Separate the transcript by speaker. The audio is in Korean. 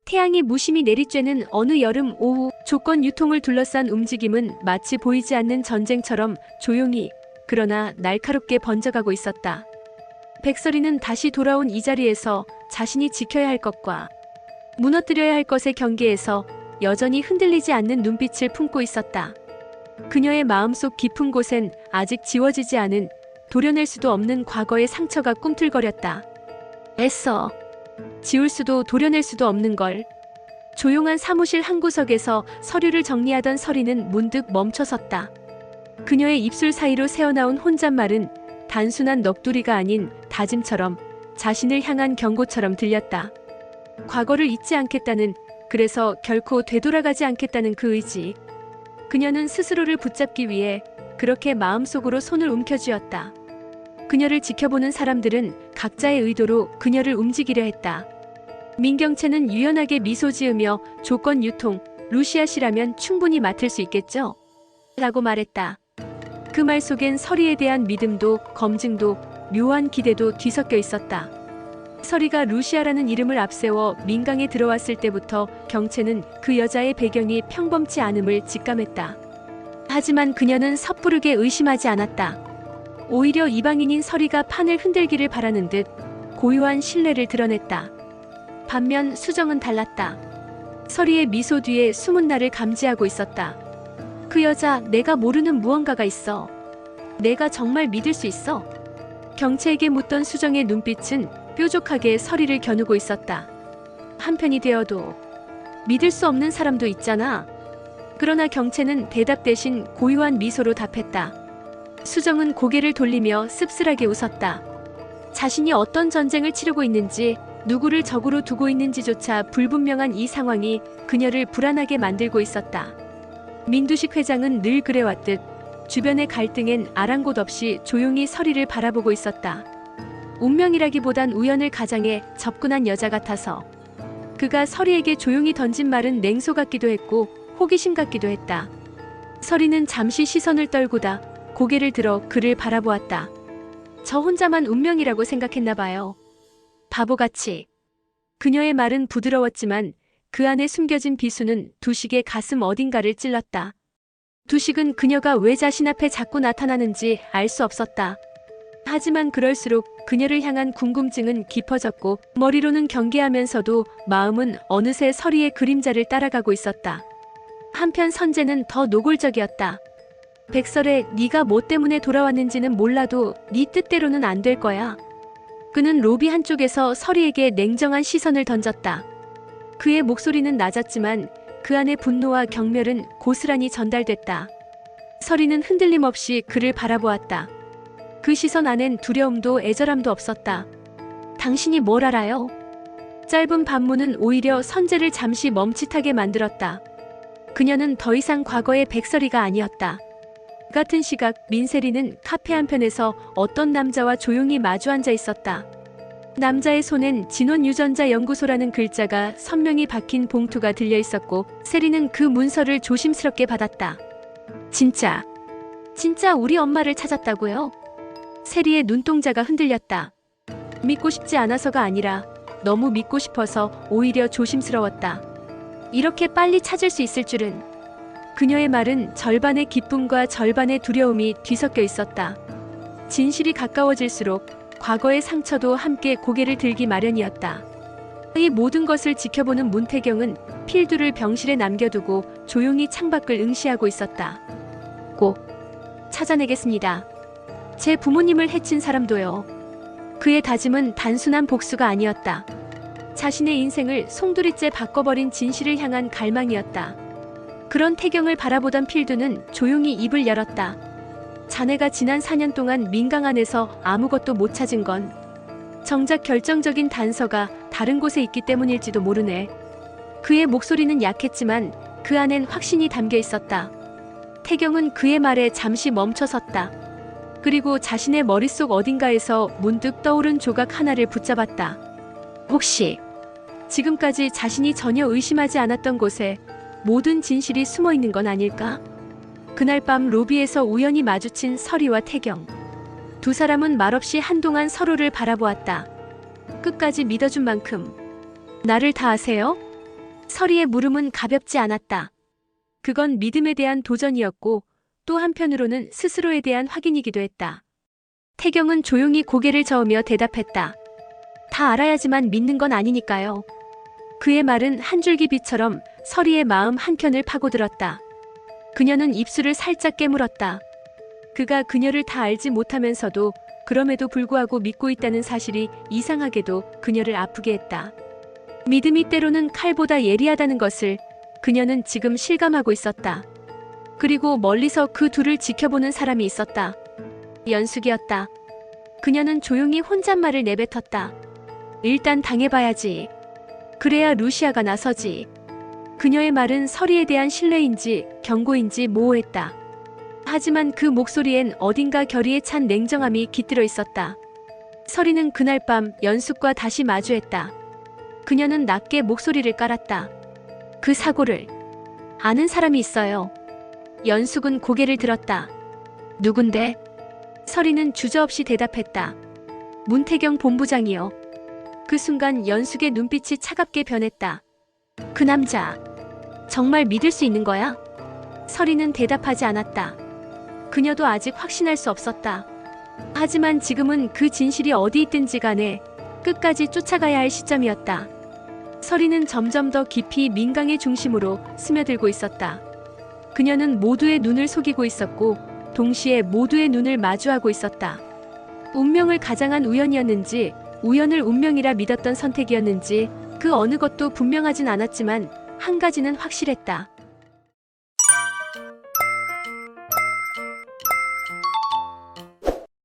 Speaker 1: 태양이 무심히 내리쬐는 어느 여름 오후, 조건 유통을 둘러싼 움직임은 마치 보이지 않는 전쟁처럼 조용히 그러나 날카롭게 번져가고 있었다. 백설이는 다시 돌아온 이 자리에서 자신이 지켜야 할 것과 무너뜨려야 할 것의 경계에서 여전히 흔들리지 않는 눈빛을 품고 있었다. 그녀의 마음속 깊은 곳엔 아직 지워지지 않은, 도려낼 수도 없는 과거의 상처가 꿈틀거렸다. 애써 지울 수도 도려낼 수도 없는 걸. 조용한 사무실 한 구석에서 서류를 정리하던 설이는 문득 멈춰섰다. 그녀의 입술 사이로 새어나온 혼잣말은 단순한 넋두리가 아닌 다짐처럼, 자신을 향한 경고처럼 들렸다. 과거를 잊지 않겠다는, 그래서 결코 되돌아가지 않겠다는 그 의지. 그녀는 스스로를 붙잡기 위해 그렇게 마음속으로 손을 움켜쥐었다. 그녀를 지켜보는 사람들은 각자의 의도로 그녀를 움직이려 했다. 민경채는 유연하게 미소 지으며 조건 유통, 루시아 씨라면 충분히 맡을 수 있겠죠? 라고 말했다. 그 말 속엔 설이에 대한 믿음도 검증도 묘한 기대도 뒤섞여 있었다. 설이가 루시아라는 이름을 앞세워 민강에 들어왔을 때부터 경채는 그 여자의 배경이 평범치 않음을 직감했다. 하지만 그녀는 섣부르게 의심하지 않았다. 오히려 이방인인 설이가 판을 흔들기를 바라는 듯 고요한 신뢰를 드러냈다. 반면 수정은 달랐다. 설이의 미소 뒤에 숨은 나를 감지하고 있었다. 그 여자, 내가 모르는 무언가가 있어. 내가 정말 믿을 수 있어. 경채에게 묻던 수정의 눈빛은 뾰족하게 설이를 겨누고 있었다. 한편이 되어도 믿을 수 없는 사람도 있잖아. 그러나 경채는 대답 대신 고요한 미소로 답했다. 수정은 고개를 돌리며 씁쓸하게 웃었다. 자신이 어떤 전쟁을 치르고 있는지, 누구를 적으로 두고 있는지조차 불분명한 이 상황이 그녀를 불안하게 만들고 있었다. 민두식 회장은 늘 그래왔듯 주변의 갈등엔 아랑곳 없이 조용히 설이를 바라보고 있었다. 운명이라기보단 우연을 가장해 접근한 여자 같아서. 그가 설이에게 조용히 던진 말은 냉소 같기도 했고 호기심 같기도 했다. 설이는 잠시 시선을 떨구다 고개를 들어 그를 바라보았다. 저 혼자만 운명이라고 생각했나 봐요. 바보같이. 그녀의 말은 부드러웠지만 그 안에 숨겨진 비수는 두식의 가슴 어딘가를 찔렀다. 두식은 그녀가 왜 자신 앞에 자꾸 나타나는지 알 수 없었다. 하지만 그럴수록 그녀를 향한 궁금증은 깊어졌고 머리로는 경계하면서도 마음은 어느새 설이의 그림자를 따라가고 있었다. 한편 선재는 더 노골적이었다. 백설에, 네가 뭐 때문에 돌아왔는지는 몰라도 네 뜻대로는 안 될 거야. 그는 로비 한쪽에서 설이에게 냉정한 시선을 던졌다. 그의 목소리는 낮았지만 그 안의 분노와 경멸은 고스란히 전달됐다. 설이는 흔들림 없이 그를 바라보았다. 그 시선 안엔 두려움도 애절함도 없었다. 당신이 뭘 알아요? 짧은 반문은 오히려 선재를 잠시 멈칫하게 만들었다. 그녀는 더 이상 과거의 백설이가 아니었다. 같은 시각 민세리는 카페 한편에서 어떤 남자와 조용히 마주 앉아 있었다. 남자의 손엔 진원유전자 연구소라는 글자가 선명히 박힌 봉투가 들려 있었고 세리는 그 문서를 조심스럽게 받았다. 진짜 우리 엄마를 찾았다고요? 세리의 눈동자가 흔들렸다. 믿고 싶지 않아서가 아니라 너무 믿고 싶어서 오히려 조심스러웠다. 이렇게 빨리 찾을 수 있을 줄은. 그녀의 말은 절반의 기쁨과 절반의 두려움이 뒤섞여 있었다. 진실이 가까워질수록 과거의 상처도 함께 고개를 들기 마련이었다. 이 모든 것을 지켜보는 문태경은 필두를 병실에 남겨두고 조용히 창밖을 응시하고 있었다. 꼭 찾아내겠습니다. 제 부모님을 해친 사람도요. 그의 다짐은 단순한 복수가 아니었다. 자신의 인생을 송두리째 바꿔버린 진실을 향한 갈망이었다. 그런 태경을 바라보던 필두는 조용히 입을 열었다. 자네가 지난 4년 동안 민강 안에서 아무것도 못 찾은 건 정작 결정적인 단서가 다른 곳에 있기 때문일지도 모르네. 그의 목소리는 약했지만 그 안엔 확신이 담겨 있었다. 태경은 그의 말에 잠시 멈춰섰다. 그리고 자신의 머릿속 어딘가에서 문득 떠오른 조각 하나를 붙잡았다. 혹시 지금까지 자신이 전혀 의심하지 않았던 곳에 모든 진실이 숨어 있는 건 아닐까? 그날 밤 로비에서 우연히 마주친 설이와 태경. 두 사람은 말없이 한동안 서로를 바라보았다. 끝까지 믿어준 만큼. 나를 다 아세요? 서리의 물음은 가볍지 않았다. 그건 믿음에 대한 도전이었고 또 한편으로는 스스로에 대한 확인이기도 했다. 태경은 조용히 고개를 저으며 대답했다. 다 알아야지만 믿는 건 아니니까요. 그의 말은 한 줄기 빛처럼 서리의 마음 한켠을 파고들었다. 그녀는 입술을 살짝 깨물었다. 그가 그녀를 다 알지 못하면서도 그럼에도 불구하고 믿고 있다는 사실이 이상하게도 그녀를 아프게 했다. 믿음이 때로는 칼보다 예리하다는 것을 그녀는 지금 실감하고 있었다. 그리고 멀리서 그 둘을 지켜보는 사람이 있었다. 연숙이었다. 그녀는 조용히 혼잣말을 내뱉었다. 일단 당해봐야지. 그래야 루시아가 나서지. 그녀의 말은 서리에 대한 신뢰인지 경고인지 모호했다. 하지만 그 목소리엔 어딘가 결의에 찬 냉정함이 깃들어 있었다. 서리는 그날 밤 연숙과 다시 마주했다. 그녀는 낮게 목소리를 깔았다. 그 사고를 아는 사람이 있어요. 연숙은 고개를 들었다. 누군데? 서리는 주저없이 대답했다. 문태경 본부장이요. 그 순간 연숙의 눈빛이 차갑게 변했다. 그 남자 정말 믿을 수 있는 거야? 서리는 대답하지 않았다. 그녀도 아직 확신할 수 없었다. 하지만 지금은 그 진실이 어디 있든지 간에 끝까지 쫓아가야 할 시점이었다. 서리는 점점 더 깊이 민강의 중심으로 스며들고 있었다. 그녀는 모두의 눈을 속이고 있었고 동시에 모두의 눈을 마주하고 있었다. 운명을 가장한 우연이었는지 우연을 운명이라 믿었던 선택이었는지 그 어느 것도 분명하진 않았지만 한 가지는 확실했다.